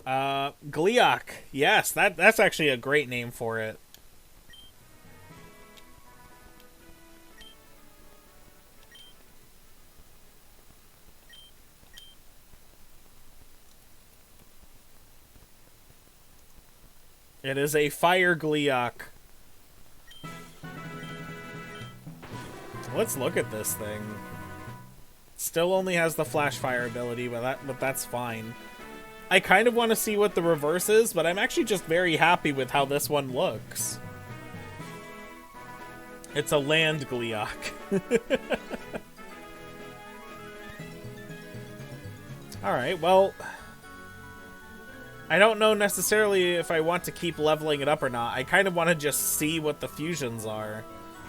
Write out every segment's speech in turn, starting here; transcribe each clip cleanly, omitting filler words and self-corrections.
Gleeok. Yes, that's actually a great name for it. It is a fire Gleeok. Let's look at this thing. Still only has the flash fire ability, but that's fine. I kind of want to see what the reverse is, but I'm actually just very happy with how this one looks. It's a land Gleeok. Alright, well, I don't know necessarily if I want to keep leveling it up or not. I kind of want to just see what the fusions are.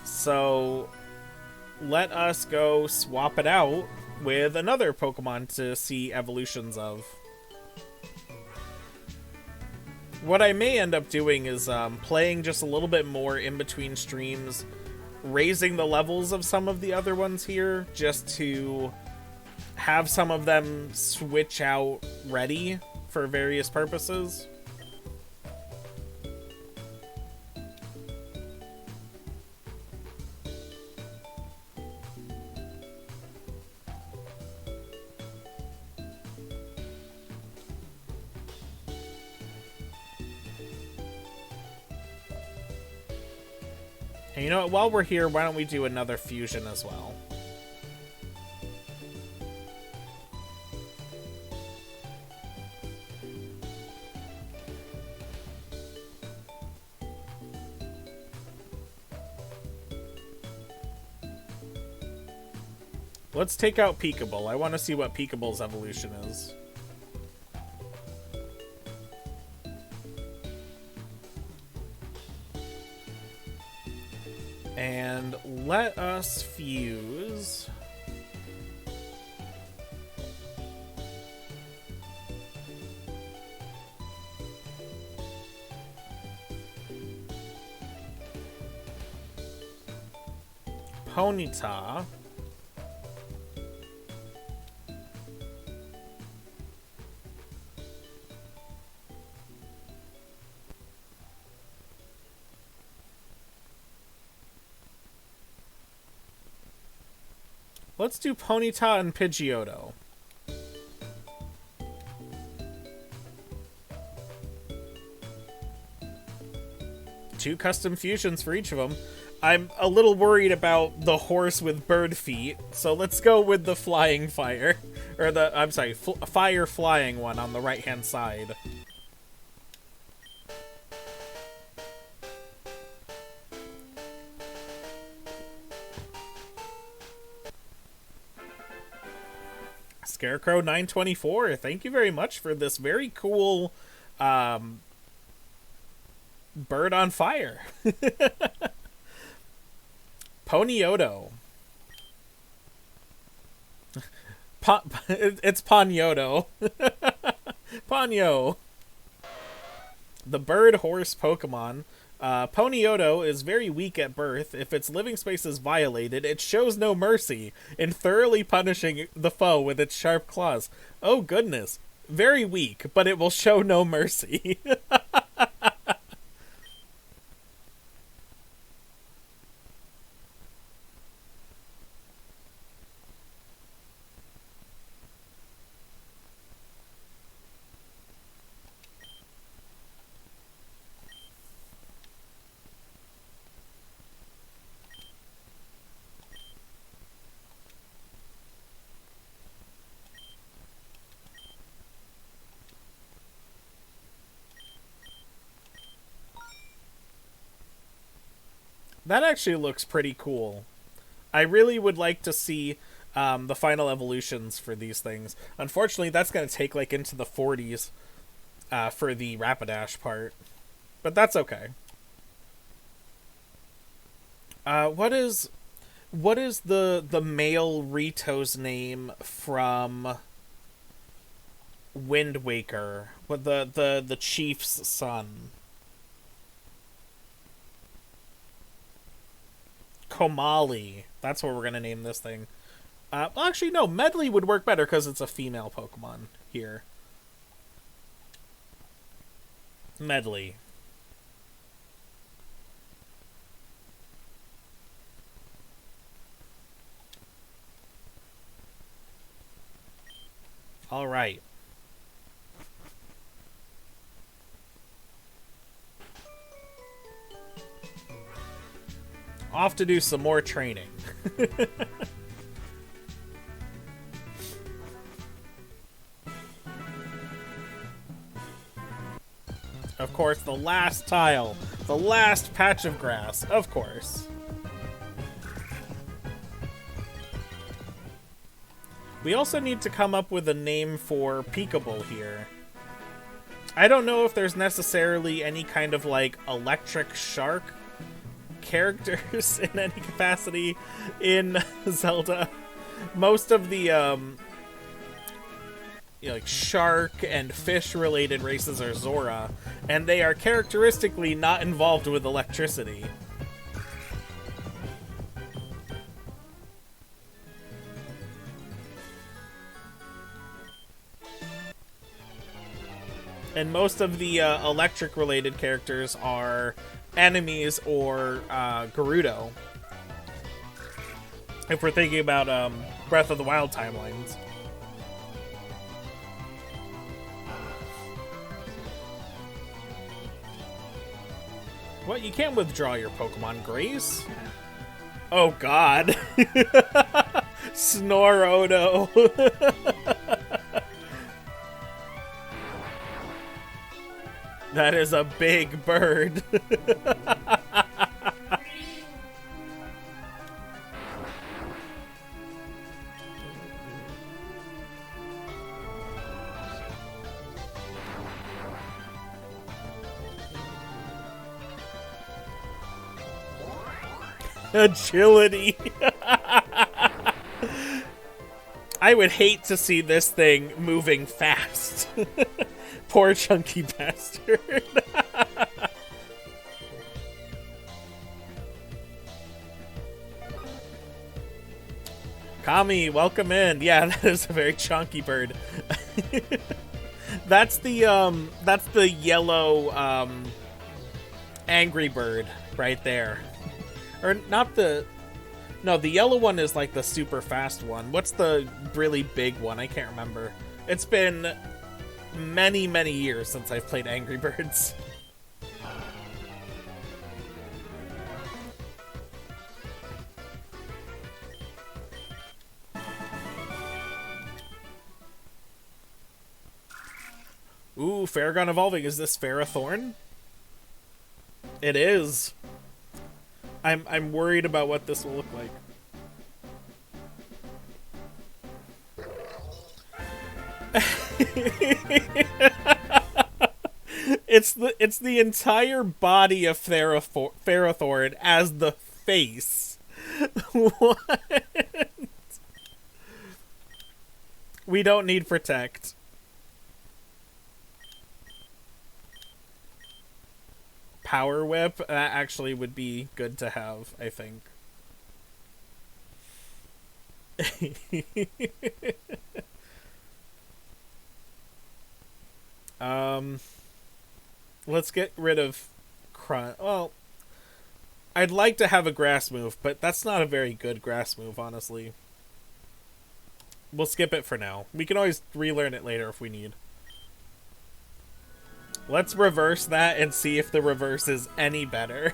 So let us go swap it out with another Pokemon to see evolutions of. What I may end up doing is playing just a little bit more in between streams, raising the levels of some of the other ones here, just to have some of them switch out ready for various purposes. And you know what, while we're here, why don't we do another fusion as well? Let's take out Peekaboo. I want to see what Peekaboo's evolution is. And let us fuse Ponyta Let's do Ponyta and Pidgeotto. Two custom fusions for each of them. I'm a little worried about the horse with bird feet, so let's go with the flying fire. Or the, I'm sorry, fire flying one on the right-hand side. Scarecrow 924, thank you very much for this very cool bird on fire. Ponyotto. It's Ponyoto. Ponyo. The bird horse Pokemon. Ponyotto is very weak at birth. If its living space is violated, it shows no mercy in thoroughly punishing the foe with its sharp claws. Oh goodness. Very weak, but it will show no mercy. That actually looks pretty cool. I really would like to see the final evolutions for these things. Unfortunately, that's going to take like into the 40s for the Rapidash part. But that's okay. What is the male Rito's name from Wind Waker? With the chief's son? Komali. That's what we're going to name this thing. Well, actually, no. Medley would work better because it's a female Pokemon here. Medley. All right. Off to do some more training. Of course, the last tile. The last patch of grass. Of course. We also need to come up with a name for Peekable here. I don't know if there's necessarily any kind of, like, electric shark characters in any capacity in Zelda. Most of the, like, shark and fish-related races are Zora, and they are characteristically not involved with electricity. And most of the electric-related characters are enemies or Gerudo. If we're thinking about Breath of the Wild timelines. What? You can't withdraw your Pokemon, Grace? Oh god. Snorodo. That is a big bird. Agility. I would hate to see this thing moving fast. Poor chunky bastard. Kami, welcome in. Yeah, that is a very chunky bird. That's the yellow angry bird right there. Or not the... No, the yellow one is like the super fast one. What's the really big one? I can't remember. It's been many, many years since I've played Angry Birds. Ooh, Ferragon evolving. Is this Ferrothorn? It is. I'm worried about what this will look like. It's the entire body of Ferrothorn as the face. What? We don't need Protect. Power Whip, that actually would be good to have, I think. Let's get rid of Crunch. Well, I'd like to have a grass move, but that's not a very good grass move, honestly. We'll skip it for now. We can always relearn it later if we need. Let's reverse that and see if the reverse is any better.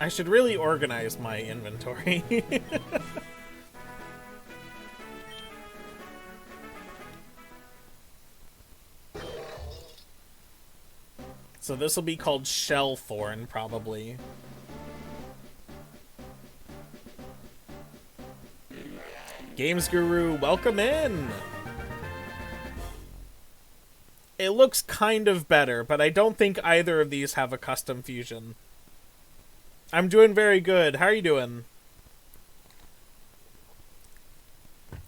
I should really organize my inventory. So this will be called Shellthorn, probably. Games Guru, welcome in! It looks kind of better, but I don't think either of these have a custom fusion. I'm doing very good. How are you doing?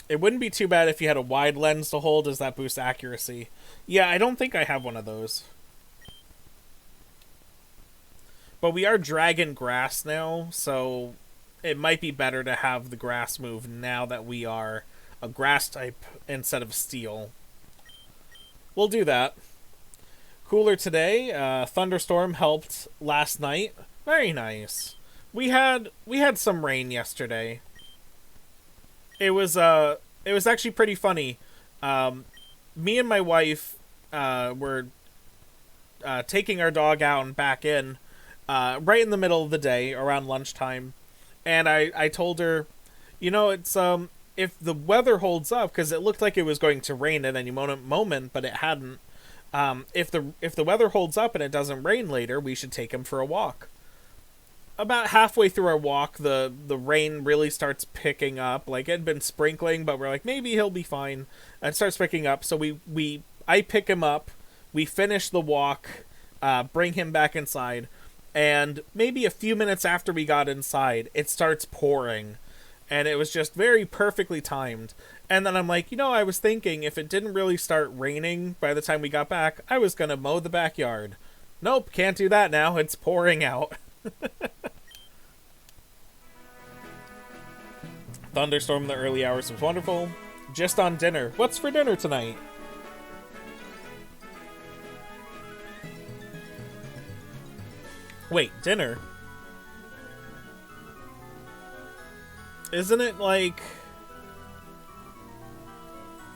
It wouldn't be too bad if you had a wide lens to hold. Does that boost accuracy? Yeah, I don't think I have one of those. But we are Dragon Grass now, so it might be better to have the grass move now that we are a grass type instead of steel. We'll do that. Cooler today. Thunderstorm helped last night. Very nice. We had some rain yesterday. It was actually pretty funny. Me and my wife were taking our dog out and back in right in the middle of the day around lunchtime, and I told her, you know, it's if the weather holds up, because it looked like it was going to rain at any moment, but it hadn't. If the weather holds up and it doesn't rain later, we should take him for a walk. About halfway through our walk, the rain really starts picking up. Like, it had been sprinkling, but we're like, maybe he'll be fine. And it starts picking up, so I pick him up, we finish the walk, bring him back inside, and maybe a few minutes after we got inside, it starts pouring. And it was just very perfectly timed. And then I'm like, you know, I was thinking if it didn't really start raining by the time we got back, I was going to mow the backyard. Nope, can't do that now. It's pouring out. Thunderstorm in the early hours was wonderful. Just on dinner. What's for dinner tonight? Wait, dinner? Isn't it like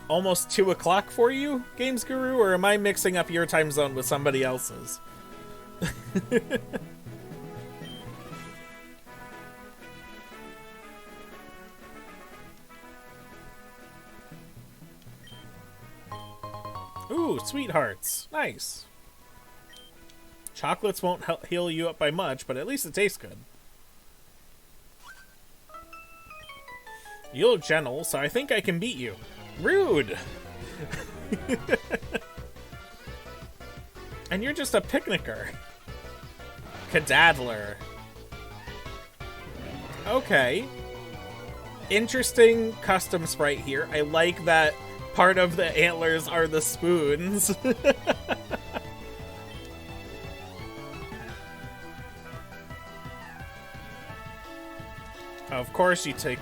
almost 2 o'clock for you, Games Guru? Or am I mixing up your time zone with somebody else's? Ooh, sweethearts. Nice. Chocolates won't heal you up by much, but at least it tastes good. You look gentle, so I think I can beat you. Rude! And you're just a picnicker. Cadadler. Okay. Interesting custom sprite here. I like that part of the antlers are the spoons. Of course you take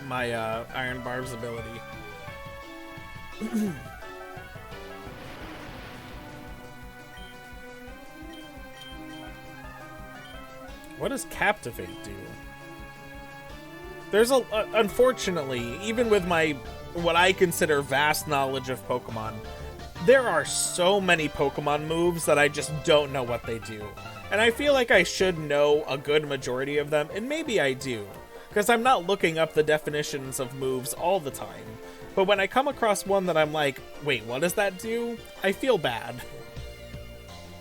my Iron Barb's ability. What does Captivate do? There's unfortunately, even with my what I consider vast knowledge of Pokemon, there are so many Pokemon moves that I just don't know what they do. And I feel like I should know a good majority of them, and maybe I do, because I'm not looking up the definitions of moves all the time. But when I come across one that I'm like, wait, what does that do? I feel bad.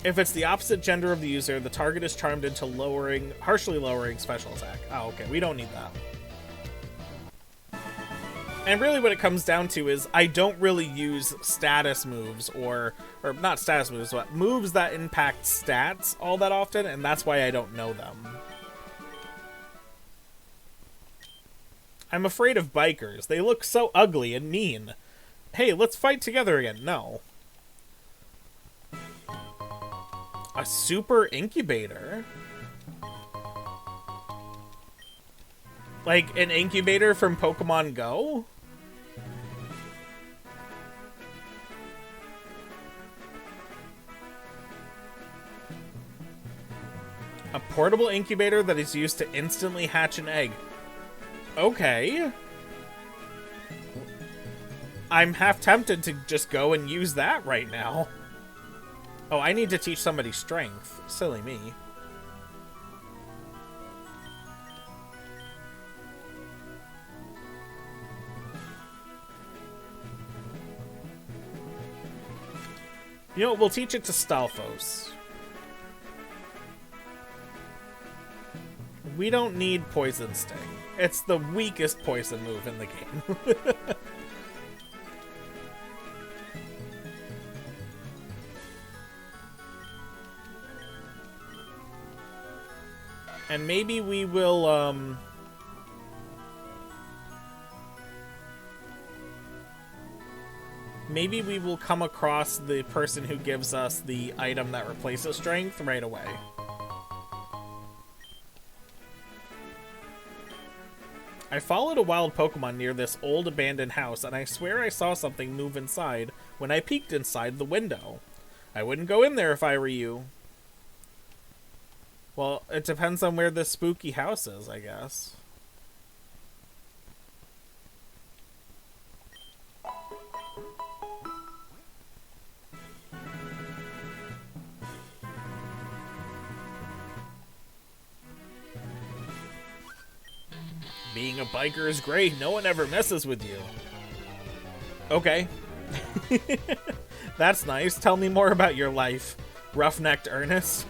If it's the opposite gender of the user, the target is charmed into harshly lowering special attack. Oh, okay, we don't need that. And really what it comes down to is I don't really use status moves or not status moves, but moves that impact stats all that often, and that's why I don't know them. I'm afraid of bikers. They look so ugly and mean. Hey, let's fight together again. No. A super incubator? Like an incubator from Pokemon Go? A portable incubator that is used to instantly hatch an egg. Okay. I'm half tempted to just go and use that right now. Oh, I need to teach somebody strength. Silly me. You know, we'll teach it to Stalfos. We don't need Poison Sting. It's the weakest poison move in the game. And maybe we will, maybe we will come across the person who gives us the item that replaces strength right away. I followed a wild Pokemon near this old abandoned house, and I swear I saw something move inside when I peeked inside the window. I wouldn't go in there if I were you. Well, it depends on where this spooky house is, I guess. Being a biker is great. No one ever messes with you. Okay. That's nice. Tell me more about your life, Roughnecked Ernest.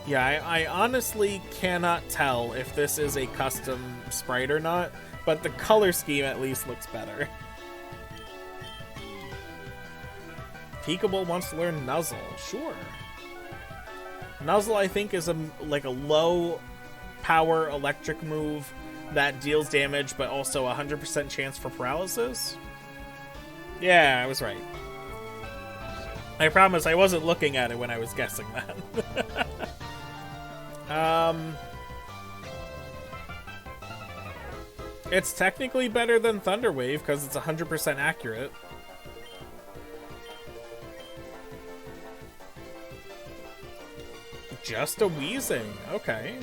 Yeah, I honestly cannot tell if this is a custom sprite or not, but the color scheme at least looks better. Peekable wants to learn Nuzzle. Sure. Nuzzle, I think, is like a low power electric move that deals damage, but also 100% chance for paralysis. Yeah, I was right. I promise I wasn't looking at it when I was guessing that. It's technically better than Thunder Wave because it's 100% accurate. Just a wheezing. Okay.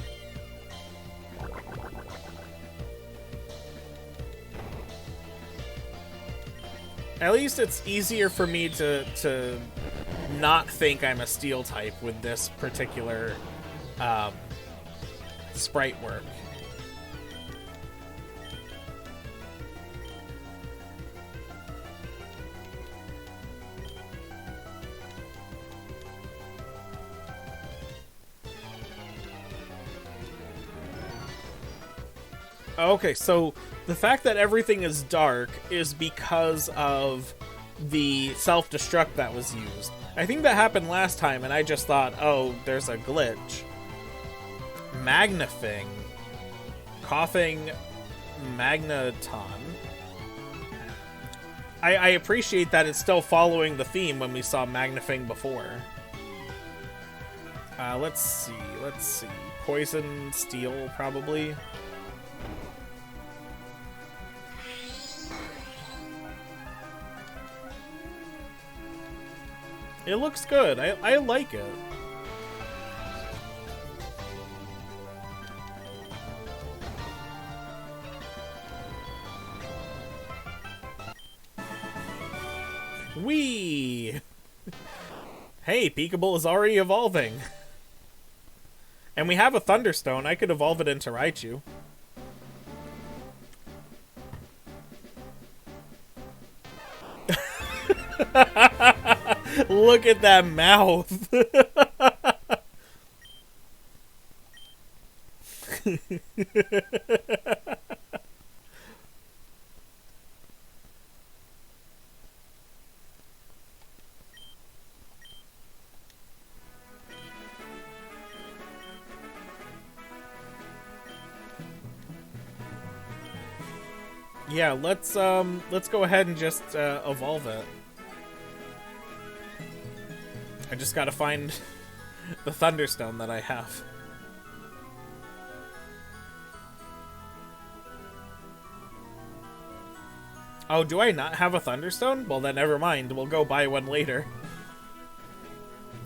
At least it's easier for me to not think I'm a steel type with this particular sprite work. Okay, so the fact that everything is dark is because of the self-destruct that was used. I think that happened last time, and I just thought, oh, there's a glitch. Magnifying. Coughing Magneton. I appreciate that it's still following the theme when we saw Magnifying before. Let's see. Poison, Steel, probably. It looks good. I like it. Whee! Hey, Peekable is already evolving. And we have a Thunderstone. I could evolve it into Raichu. Look at that mouth. Yeah, let's go ahead and just evolve it. I just gotta find the Thunderstone that I have. Oh, do I not have a Thunderstone? Well, then never mind. We'll go buy one later.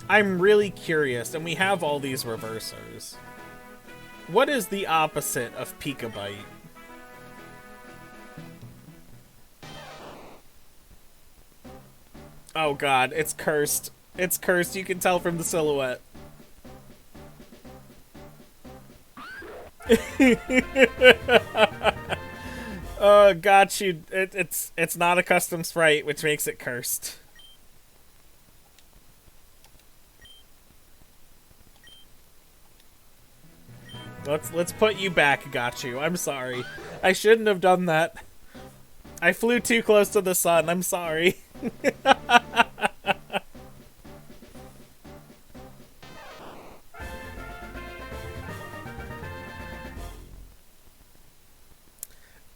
I'm really curious, and we have all these reversers. What is the opposite of Pika-Bite? Oh god, it's cursed. It's cursed, you can tell from the silhouette. Got you. It's not a custom sprite, which makes it cursed. Let's put you back, got you. I'm sorry. I shouldn't have done that. I flew too close to the sun, I'm sorry.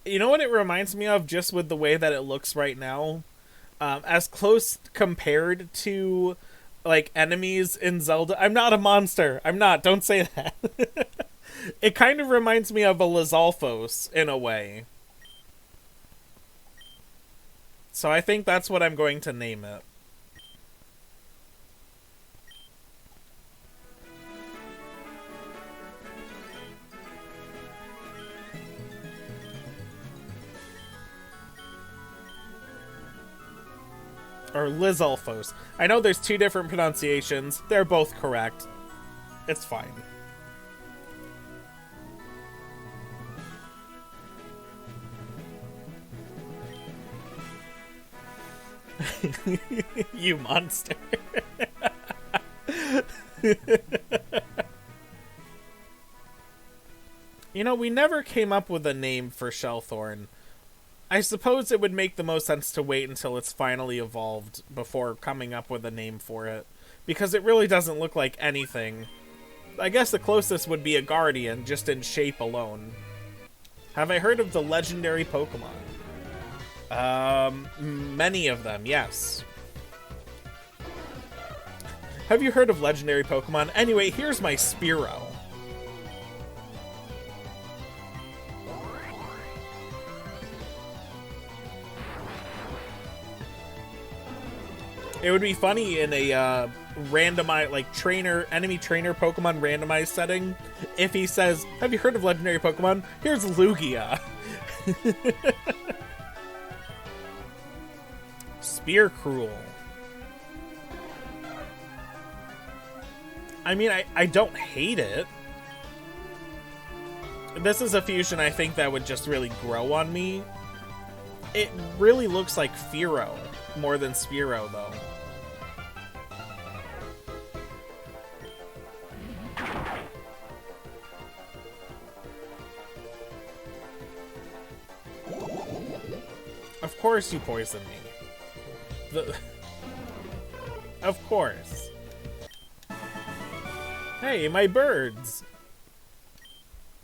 You know what it reminds me of, just with the way that it looks right now? as close compared to like enemies in Zelda. I'm not a monster. I'm not. Don't say that. It kind of reminds me of a Lizalfos in a way. So I think that's what I'm going to name it. Or Lizalfos. I know there's two different pronunciations. They're both correct. It's fine. You monster. You know, we never came up with a name for Shellthorn. I suppose it would make the most sense to wait until it's finally evolved before coming up with a name for it, because it really doesn't look like anything. I guess the closest would be a Guardian, just in shape alone. Have I heard of the legendary Pokemon? Many of them, yes. Have you heard of legendary Pokemon? Anyway, here's my Spearow. It would be funny in a randomized, like enemy trainer Pokemon randomized setting if he says, "Have you heard of legendary Pokemon? Here's Lugia." Spearcruel. I mean, I don't hate it. This is a fusion I think that would just really grow on me. It really looks like Fearow more than Spearow, though. Of course you poison me. Of course. Hey, my birds!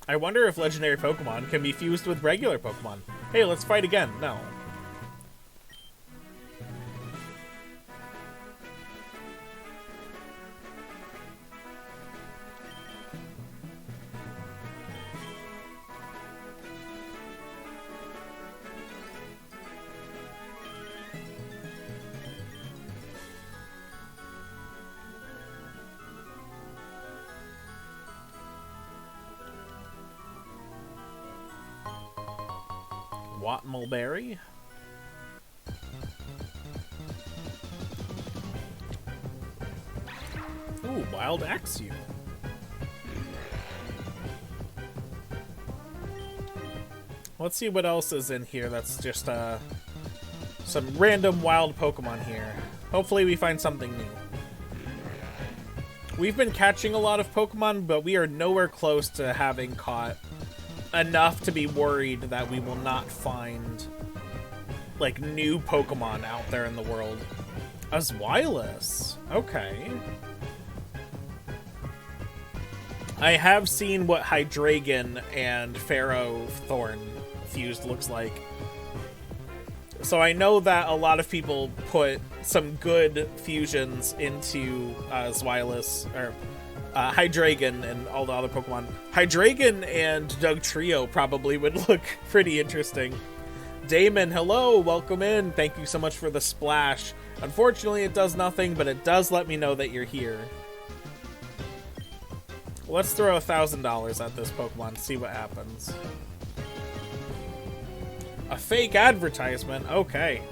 I wonder if legendary Pokemon can be fused with regular Pokemon. Hey, let's fight again. No. Mulberry. Ooh, wild Axew. Let's see what else is in here that's just some random wild Pokemon here. Hopefully we find something new. We've been catching a lot of Pokemon, but we are nowhere close to having caught enough to be worried that we will not find like new Pokemon out there in the world. A Zweilous. Okay. I have seen what Hydreigon and Ferrothorn fused looks like. So I know that a lot of people put some good fusions into Zweilous, or Hydreigon and all the other Pokemon. Hydreigon and Dugtrio probably would look pretty interesting. Damon, hello, welcome in. Thank you so much for the splash. Unfortunately, it does nothing, but it does let me know that you're here. Let's throw $1,000 at this Pokemon, see what happens. A fake advertisement? Okay.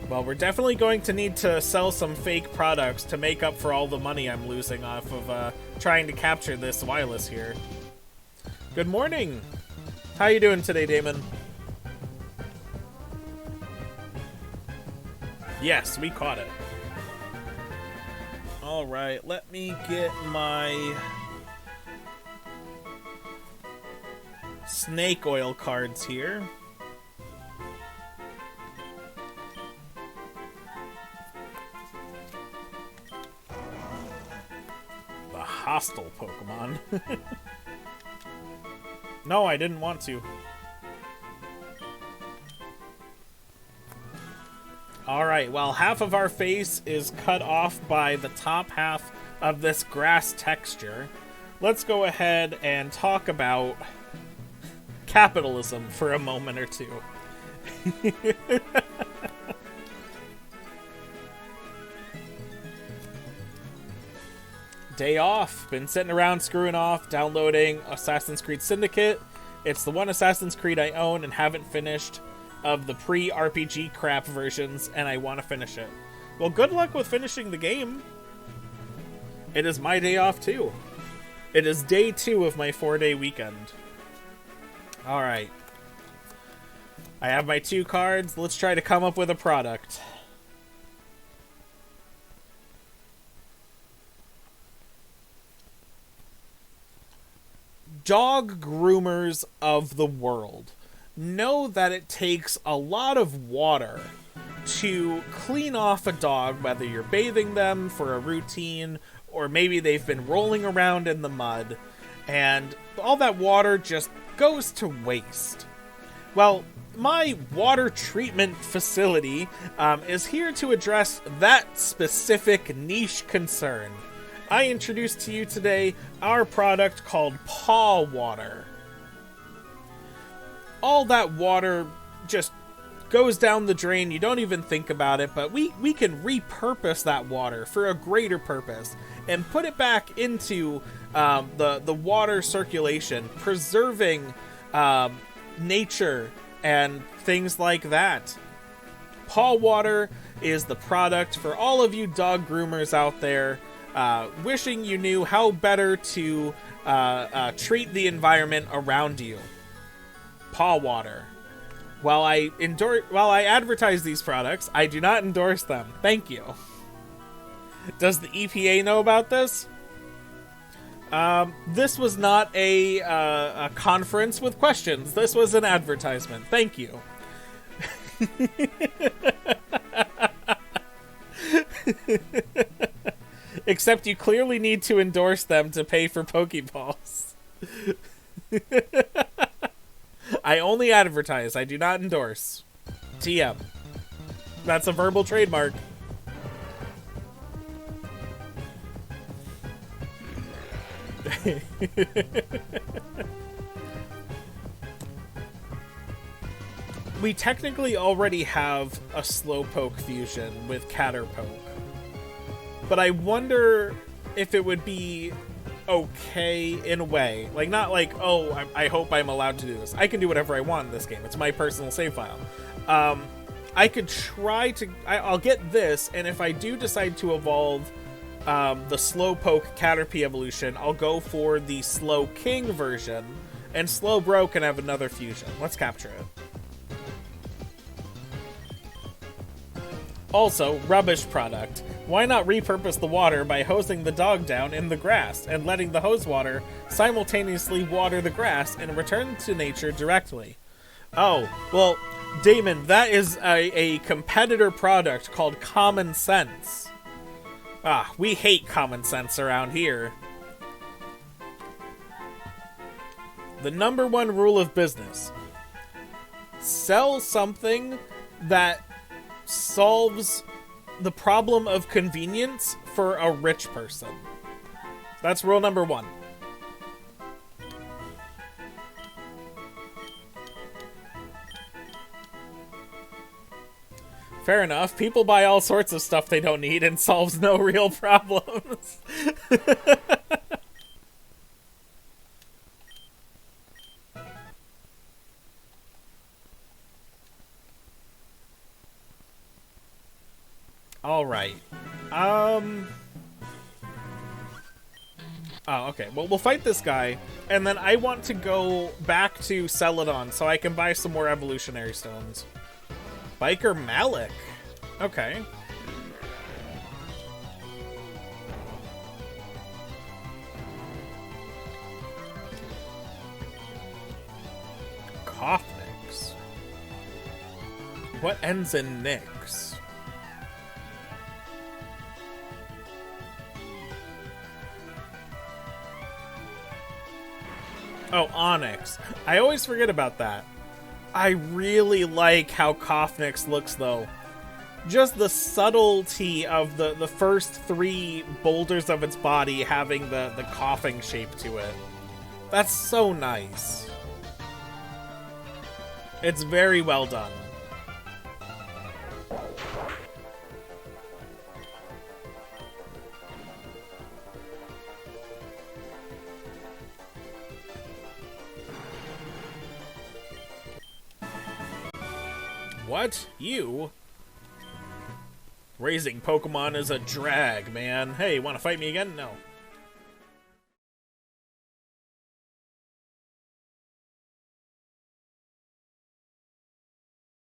Well, we're definitely going to need to sell some fake products to make up for all the money I'm losing off of trying to capture this Zweilous here. Good morning! How you doing today, Damon? Yes, we caught it. Alright, let me get my snake oil cards here. The hostile Pokemon. No, I didn't want to. Alright, well, half of our face is cut off by the top half of this grass texture. Let's go ahead and talk about capitalism for a moment or two. Day off. Been sitting around screwing off, downloading Assassin's Creed Syndicate. It's the one Assassin's Creed I own and haven't finished of the pre-RPG crap versions, and I want to finish it. Well, good luck with finishing the game. It is my day off, too. It is day 2 of my 4-day weekend. Alright. I have my 2 cards. Let's try to come up with a product. Dog groomers of the world know that it takes a lot of water to clean off a dog, whether you're bathing them for a routine or maybe they've been rolling around in the mud, and all that water just goes to waste. Well, my water treatment facility is here to address that specific niche concern. I introduce to you today our product called Paw Water. All that water just goes down the drain. You don't even think about it, but we can repurpose that water for a greater purpose and put it back into the water circulation, preserving nature and things like that. Paw Water is the product for all of you dog groomers out there wishing you knew how better to treat the environment around you. Paw Water. While I advertise these products, I do not endorse them. Thank you. Does the EPA know about this? This was not a conference with questions. This was an advertisement. Thank you. Except you clearly need to endorse them to pay for Pokeballs. I only advertise. I do not endorse. TM. That's a verbal trademark. We technically already have a Slowpoke fusion with Caterpoke. But I wonder if it would be okay in a way. Like, not like, oh, I hope I'm allowed to do this. I can do whatever I want in this game. It's my personal save file. I could try to... I'll get this, and if I do decide to evolve the Slowpoke Caterpie evolution, I'll go for the Slowking version, and Slowbro can have another fusion. Let's capture it. Also, rubbish product. Why not repurpose the water by hosing the dog down in the grass and letting the hose water simultaneously water the grass and return to nature directly? Oh, well, Damon, that is a competitor product called Common Sense. Ah, we hate common sense around here. The #1 rule of business. Sell something that solves the problem of convenience for a rich person. That's rule #1. Fair enough. People buy all sorts of stuff they don't need and solves no real problems. All right. Oh, okay. Well, we'll fight this guy, and then I want to go back to Celadon so I can buy some more evolutionary stones. Biker Malik. Okay. Cothnix. What ends in Nix? Oh, Onyx. I always forget about that. I really like how Kofnix looks, though. Just the subtlety of the first 3 boulders of its body having the coughing shape to it. That's so nice. It's very well done. What? You? Raising Pokemon is a drag, man. Hey, wanna fight me again? No.